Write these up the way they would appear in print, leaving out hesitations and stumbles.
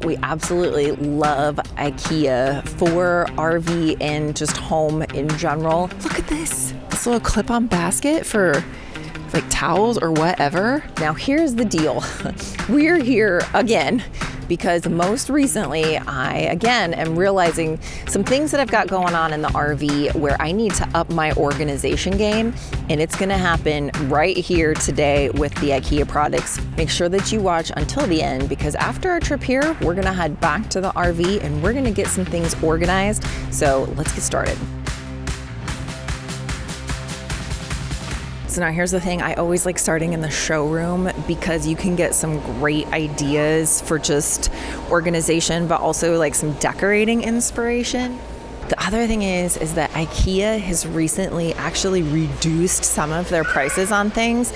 we absolutely love IKEA for RV and just home in general. Look at this little clip-on basket for like towels or whatever. Now here's the deal. We're here again because most recently I again am realizing some things that I've got going on in the RV where I need to up my organization game, and it's gonna happen right here today with the IKEA products. Make sure that you watch until the end, because after our trip here, we're gonna head back to the RV and we're gonna get some things organized. So let's get started. So now here's the thing, I always like starting in the showroom because you can get some great ideas for just organization, but also like some decorating inspiration. The other thing is that IKEA has recently actually reduced some of their prices on things,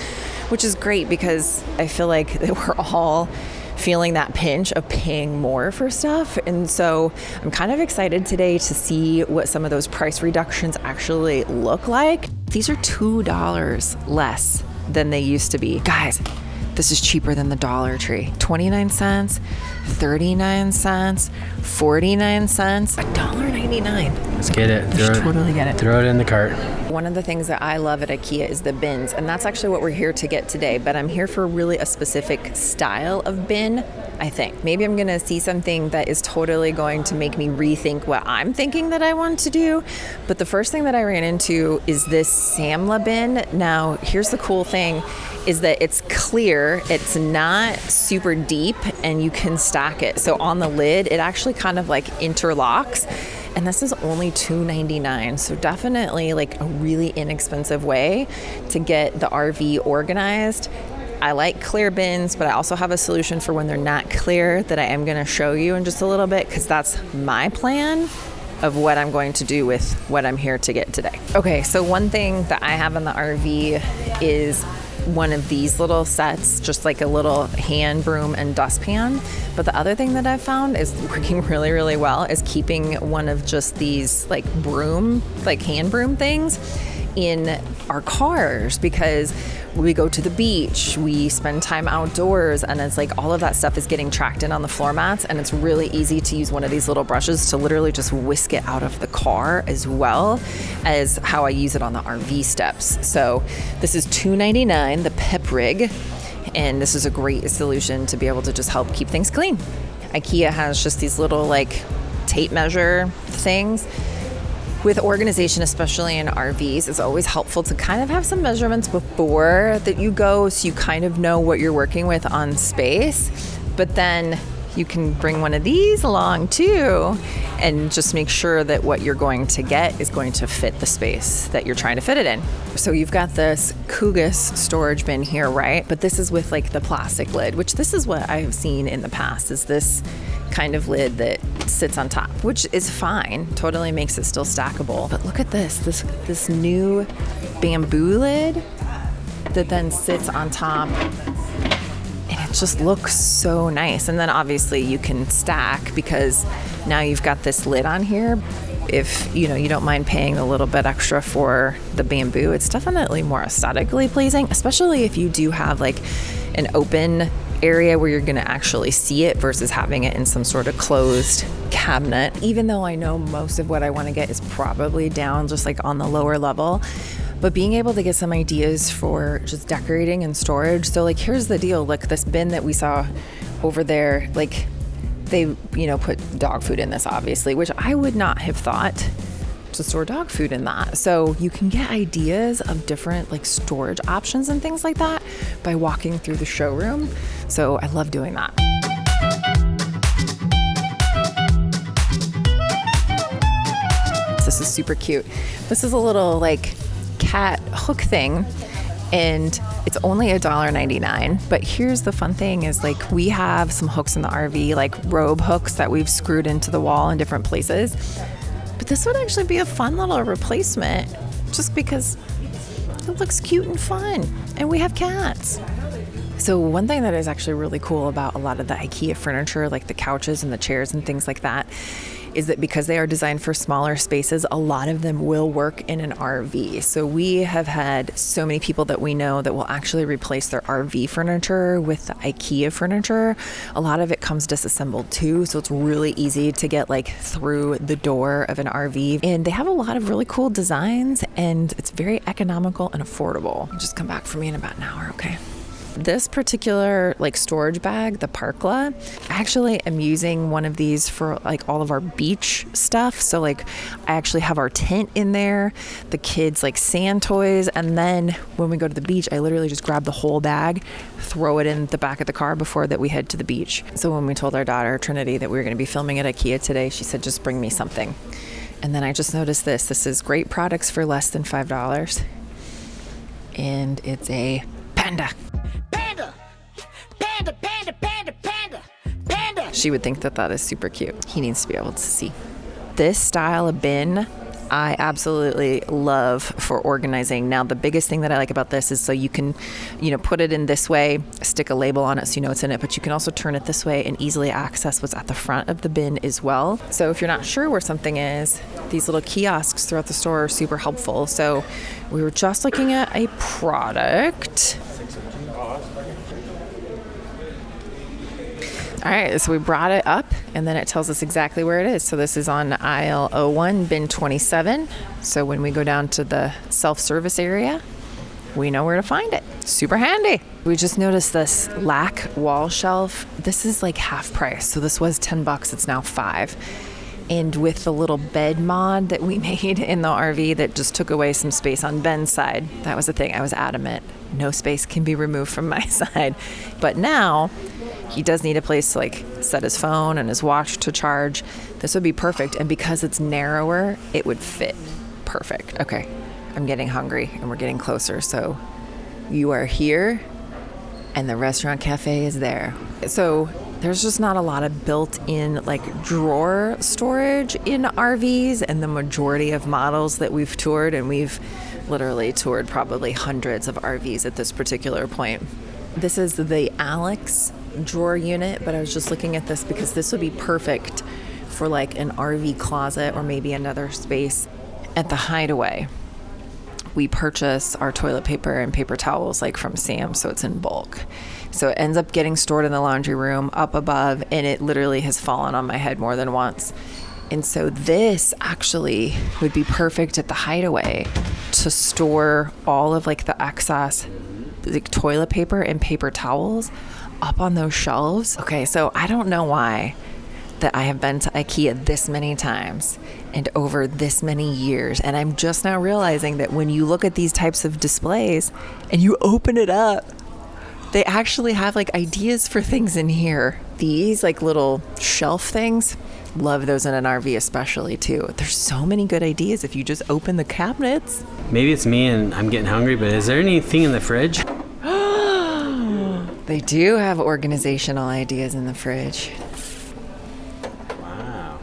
which is great because I feel like we're all feeling that pinch of paying more for stuff. And so I'm kind of excited today to see what some of those price reductions actually look like. These are $2 less than they used to be. Guys, this is cheaper than the Dollar Tree. 29 cents, 39 cents, 49 cents, $1.99. Let's get it. Totally get it. Throw it in the cart. One of the things that I love at IKEA is the bins, and that's actually what we're here to get today, but I'm here for really a specific style of bin, I think. Maybe I'm gonna see something that is totally going to make me rethink what I'm thinking that I want to do. But the first thing that I ran into is this Samla bin. Now, here's the cool thing, is that it's clear, it's not super deep, and you can stack it. So on the lid, it actually kind of like interlocks. And this is only $2.99. So definitely like a really inexpensive way to get the RV organized. I like clear bins, but I also have a solution for when they're not clear that I am gonna show you in just a little bit, because that's my plan of what I'm going to do with what I'm here to get today. Okay, so one thing that I have in the RV is one of these little sets, just like a little hand broom and dustpan. But the other thing that I've found is working really, really well is keeping one of just these like broom, like hand broom things in our cars, because we go to the beach, we spend time outdoors, and it's like all of that stuff is getting tracked in on the floor mats, and it's really easy to use one of these little brushes to literally just whisk it out of the car, as well as how I use it on the RV steps. So this is $2.99, the Pep Rig, and this is a great solution to be able to just help keep things clean. IKEA has just these little like tape measure things. With organization, especially in RVs, it's always helpful to kind of have some measurements before that you go, so you kind of know what you're working with on space. But then you can bring one of these along too, and just make sure that what you're going to get is going to fit the space that you're trying to fit it in. So you've got this Cougas storage bin here, right? But this is with like the plastic lid, which this is what I've seen in the past, is this kind of lid that sits on top, which is fine, totally makes it still stackable. But look at this new bamboo lid that then sits on top, and it just looks so nice. And then obviously you can stack, because now you've got this lid on here. If you don't mind paying a little bit extra for the bamboo, it's definitely more aesthetically pleasing, especially if you do have like an open area where you're going to actually see it versus having it in some sort of closed cabinet. Even though I know most of what I want to get is probably down just like on the lower level, but being able to get some ideas for just decorating and storage. So like, here's the deal, like this bin that we saw over there, like they put dog food in this, obviously, which I would not have thought to store dog food in that. So you can get ideas of different like storage options and things like that by walking through the showroom. So I love doing that. This is super cute. This is a little like cat hook thing, and it's only $1.99. But here's the fun thing is like, we have some hooks in the RV, like robe hooks that we've screwed into the wall in different places. But this would actually be a fun little replacement, just because it looks cute and fun, and we have cats. So one thing that is actually really cool about a lot of the IKEA furniture, like the couches and the chairs and things like that, is that because they are designed for smaller spaces, a lot of them will work in an RV. So we have had so many people that we know that will actually replace their RV furniture with the IKEA furniture. A lot of it comes disassembled too, so it's really easy to get like through the door of an RV. And they have a lot of really cool designs, and it's very economical and affordable. Just come back for me in about an hour, okay? This particular like storage bag, the Parkla, I actually am using one of these for like all of our beach stuff. So like I actually have our tent in there, the kids like sand toys, and then when we go to the beach, I literally just grab the whole bag, throw it in the back of the car before that we head to the beach. So when we told our daughter Trinity that we were going to be filming at IKEA today, she said, just bring me something. And then I just noticed this. This is great products for less than $5. And it's a Panda. She would think that that is super cute. He needs to be able to see. This style of bin, I absolutely love for organizing. Now, the biggest thing that I like about this is so you can, put it in this way, stick a label on it so you know what's in it, but you can also turn it this way and easily access what's at the front of the bin as well. So if you're not sure where something is, these little kiosks throughout the store are super helpful. So we were just looking at a product. All right, so we brought it up, and then it tells us exactly where it is. So this is on aisle 01, bin 27. So when we go down to the self-service area, we know where to find it. Super handy. We just noticed this lac wall shelf. This is like half price. So this was $10, it's now $5. And with the little bed mod that we made in the RV that just took away some space on Ben's side, that was the thing. I was adamant. No space can be removed from my side. But now he does need a place to like set his phone and his watch to charge. This would be perfect. And because it's narrower, it would fit perfect. Okay, I'm getting hungry and we're getting closer. So you are here and the restaurant cafe is there. So there's just not a lot of built-in like drawer storage in RVs, and the majority of models that we've toured, and we've literally toured probably hundreds of RVs at this particular point. This is the Alex drawer unit, but I was just looking at this because this would be perfect for like an RV closet or maybe another space. At the Hideaway, we purchase our toilet paper and paper towels like from Sam's, so it's in bulk. So it ends up getting stored in the laundry room up above, and it literally has fallen on my head more than once. And so this actually would be perfect at the Hideaway to store all of like the excess like toilet paper and paper towels up on those shelves. Okay, so I don't know why that I have been to IKEA this many times and over this many years, and I'm just now realizing that when you look at these types of displays and you open it up, they actually have like ideas for things in here. These like little shelf things, love those in an RV especially too. There's so many good ideas if you just open the cabinets. Maybe it's me and I'm getting hungry, but is there anything in the fridge? They do have organizational ideas in the fridge. Wow.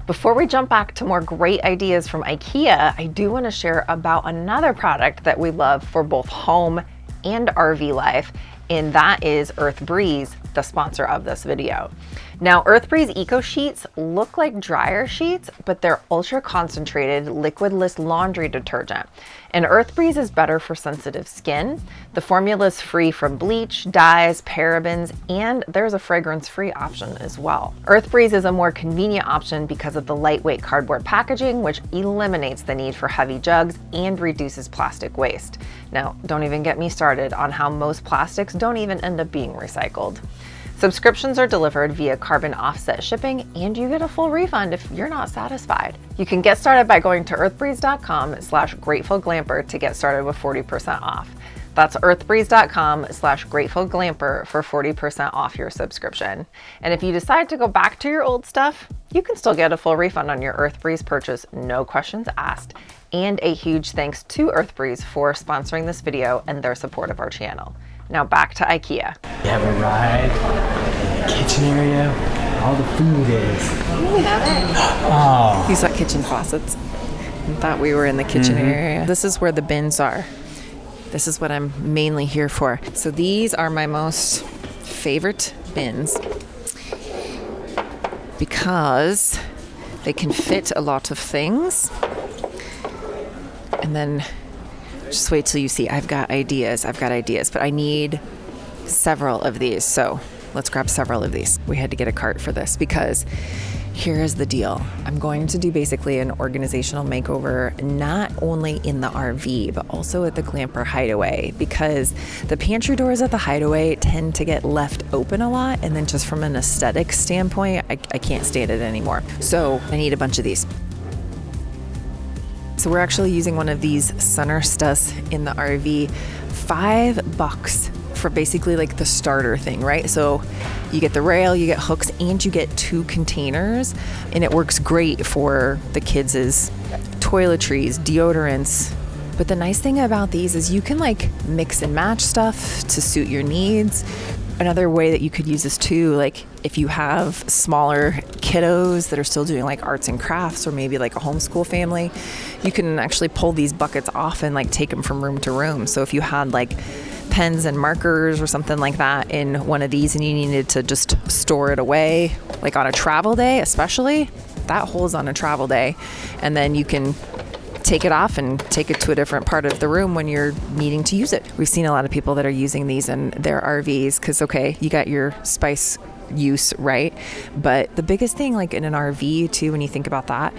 Before we jump back to more great ideas from IKEA, I do want to share about another product that we love for both home and RV life, and that is Earth Breeze, the sponsor of this video. Now, Earth Breeze Eco Sheets look like dryer sheets, but they're ultra concentrated liquidless laundry detergent. And Earth Breeze is better for sensitive skin. The formula is free from bleach, dyes, parabens, and there's a fragrance-free option as well. Earth Breeze is a more convenient option because of the lightweight cardboard packaging, which eliminates the need for heavy jugs and reduces plastic waste. Now, don't even get me started on how most plastics don't even end up being recycled. Subscriptions are delivered via carbon offset shipping, and you get a full refund if you're not satisfied. You can get started by going to earthbreeze.com/gratefulglamper to get started with 40% off. That's earthbreeze.com/gratefulglamper for 40% off your subscription. And if you decide to go back to your old stuff, you can still get a full refund on your Earth Breeze purchase, no questions asked. And a huge thanks to Earth Breeze for sponsoring this video and their support of our channel. Now back to IKEA. We have a ride, kitchen area, all the food is. Oh. These are kitchen faucets. I thought we were in the kitchen area. This is where the bins are. This is what I'm mainly here for. So these are my most favorite bins because They can fit a lot of things. And then just wait till you see. I've got ideas, but I need several of these. So let's grab several of these. We had to get a cart for this because here's the deal. I'm going to do basically an organizational makeover, not only in the RV, but also at the Glamper hideaway, because the pantry doors at the hideaway tend to get left open a lot. And then just from an aesthetic standpoint, I can't stand it anymore. So I need a bunch of these. So we're actually using one of these center studs in the RV, $5 for basically like the starter thing, right? So you get the rail, you get hooks, and you get 2 containers, and it works great for the kids' toiletries, deodorants. But the nice thing about these is you can like mix and match stuff to suit your needs. Another way that you could use this too, like if you have smaller kiddos that are still doing like arts and crafts, or maybe like a homeschool family, you can actually pull these buckets off and like take them from room to room. So if you had like pens and markers or something like that in one of these and you needed to just store it away, like on a travel day especially, that holds on a travel day, and then you can take it off and take it to a different part of the room when you're needing to use it. We've seen a lot of people that are using these in their RVs because, okay, you got your spice use, right? But the biggest thing, like in an RV too, when you think about that,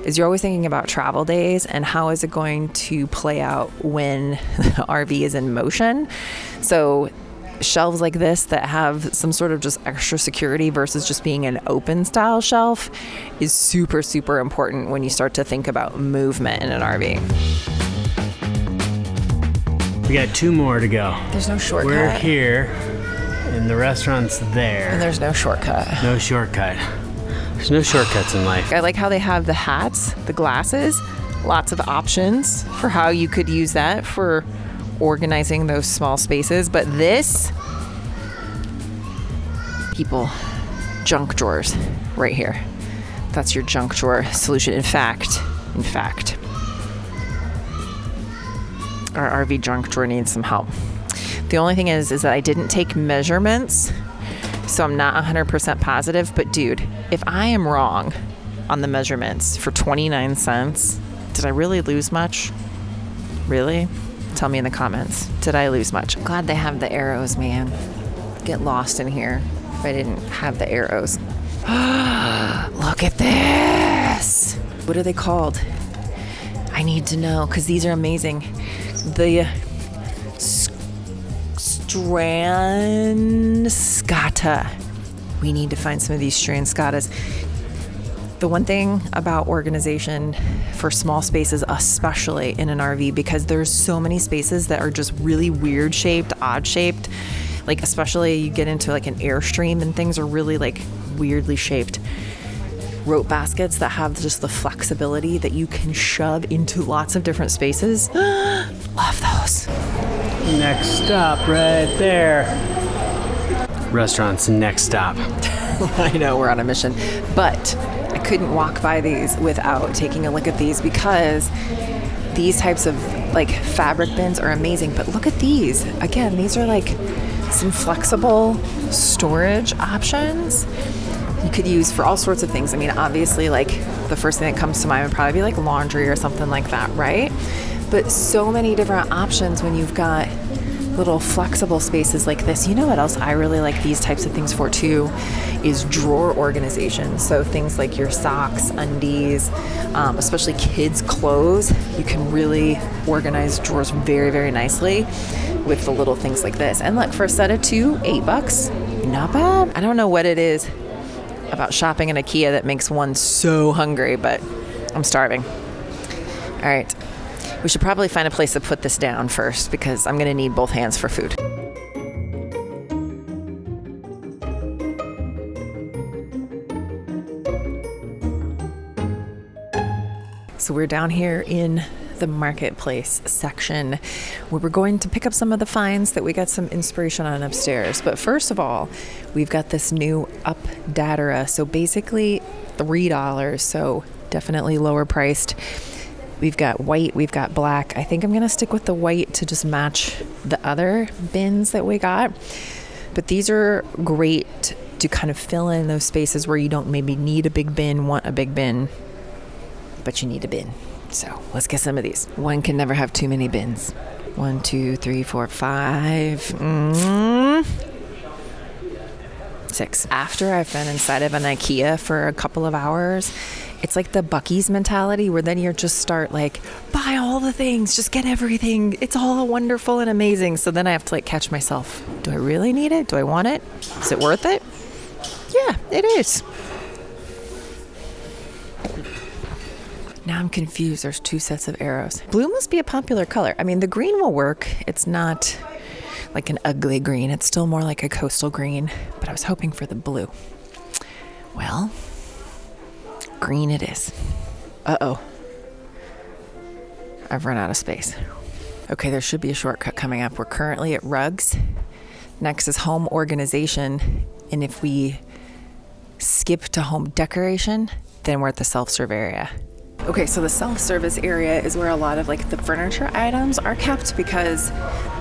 is you're always thinking about travel days and how is it going to play out when the RV is in motion. So shelves like this that have some sort of just extra security versus just being an open style shelf is super, super important when you start to think about movement in an RV. We got 2 more to go. There's no shortcut. We're here and the restaurant's there. And there's no shortcut. No shortcut. There's no shortcuts in life. I like how they have the hats, the glasses, lots of options for how you could use that for organizing those small spaces. But this, people, junk drawers right here. That's your junk drawer solution. In fact, our RV junk drawer needs some help. The only thing is that I didn't take measurements, so I'm not 100% positive. But dude, if I am wrong on the measurements for 29 cents, did I really lose much? Really? Tell me in the comments. Did I lose much? Glad they have the arrows, man. Get lost in here if I didn't have the arrows. Look at this. What are they called? I need to know because these are amazing. The Stranscata. We need to find some of these Stranscatas. The one thing about organization for small spaces, especially in an RV, because there's so many spaces that are just really weird shaped, odd shaped, like especially you get into like an Airstream and things are really like weirdly shaped. Rope baskets that have just the flexibility that you can shove into lots of different spaces. Love those. Next stop right there. Restaurant's next stop. I know we're on a mission, but I couldn't walk by these without taking a look at these because these types of like fabric bins are amazing. But look at these. Again, these are like some flexible storage options you could use for all sorts of things. I mean, obviously, like the first thing that comes to mind would probably be like laundry or something like that, right? But so many different options when you've got little flexible spaces like this. You know what else I really like these types of things for too is drawer organization. So things like your socks, undies, especially kids' clothes, you can really organize drawers very, very nicely with the little things like this. And look, for a set of 2, $8. Not bad. I don't know what it is about shopping in IKEA that makes one so hungry, but I'm starving. All right. We should probably find a place to put this down first because I'm going to need both hands for food. So we're down here in the marketplace section where we're going to pick up some of the finds that we got some inspiration on upstairs. But first of all, we've got this new Updattera. So basically $3. So definitely lower priced. We've got white, we've got black. I think I'm going to stick with the white to just match the other bins that we got. But these are great to kind of fill in those spaces where you don't maybe need a big bin, want a big bin, but you need a bin. So let's get some of these. One can never have too many bins. 1, 2, 3, 4, 5. 6. After I've been inside of an IKEA for a couple of hours, it's like the Buc-ee's mentality where then you just start like, buy all the things, just get everything. It's all wonderful and amazing. So then I have to like catch myself. Do I really need it? Do I want it? Is it worth it? Yeah, it is. Now I'm confused. There's 2 sets of arrows. Blue must be a popular color. I mean, the green will work. It's not like an ugly green. It's still more like a coastal green, but I was hoping for the blue. Well, green it is. Uh-oh. I've run out of space. Okay, there should be a shortcut coming up. We're currently at rugs. Next is home organization. And if we skip to home decoration, then we're at the self-serve area. Okay, so the self-service area is where a lot of like the furniture items are kept because,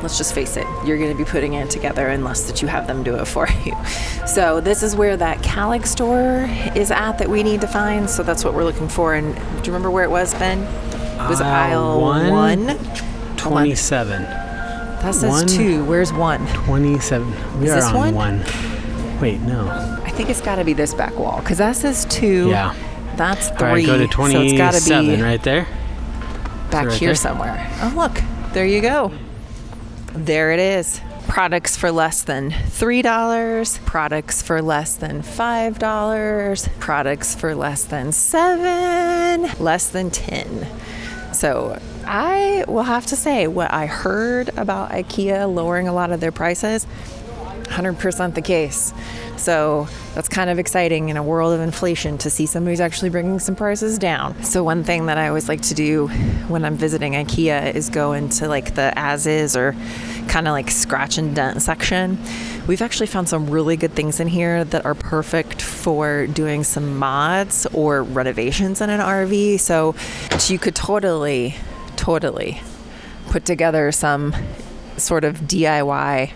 let's just face it, you're going to be putting it together unless that you have them do it for you. So this is where that Calig store is at that we need to find. So that's what we're looking for. And do you remember where it was, Ben? It was aisle 1? 27. That says 2. Where's 1? 27. We are on 1. Wait, no. I think it's got to be this back wall because that says 2. Yeah. That's 3. All right, go to 27 so it's gotta be right there. Back right here there? somewhere. Oh, look. There you go. There it is. Products for less than $3. Products for less than $5. Products for less than $7. Less than $10. So I will have to say what I heard about IKEA lowering a lot of their prices, 100% the case. So that's kind of exciting in a world of inflation to see somebody's actually bringing some prices down. So one thing that I always like to do when I'm visiting IKEA is go into like the as is or kind of like scratch and dent section. We've actually found some really good things in here that are perfect for doing some mods or renovations in an RV. So you could totally put together some sort of DIY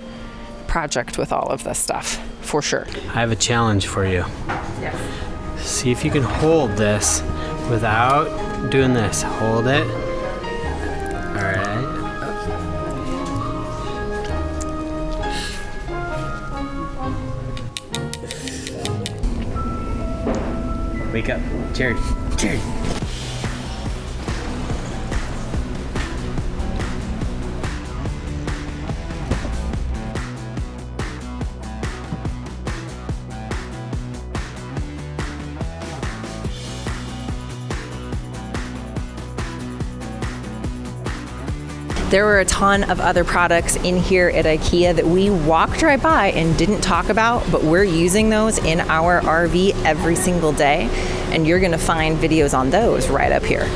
project with all of this stuff, for sure. I have a challenge for you. Yes. See if you can hold this without doing this. Hold it. All right. Wake up. Jared. Jared. There were a ton of other products in here at IKEA that we walked right by and didn't talk about, but we're using those in our RV every single day, and you're gonna find videos on those right up here.